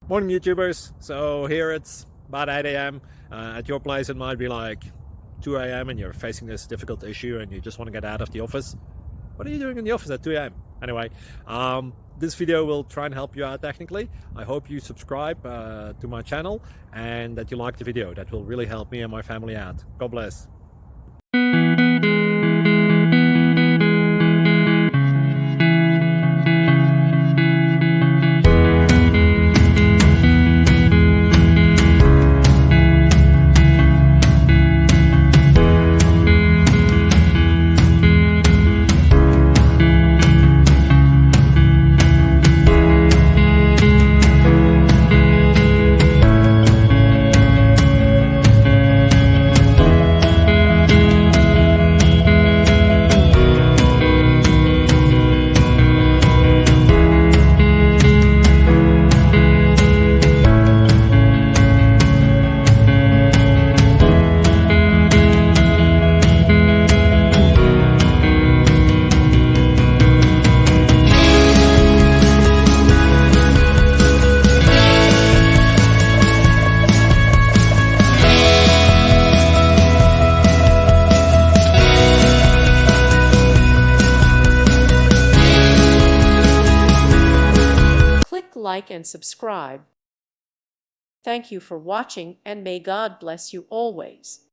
Morning YouTubers. So here it's about 8 a.m. At your place it might be like 2 a.m. and you're facing this difficult issue and you just want to get out of the office. What are you doing in the office at 2 a.m.? Anyway, this video will try and help you out technically. I hope you subscribe to my channel and that you like the video. That will really help me and my family out. God bless. Like and subscribe. Thank you for watching, and may God bless you always.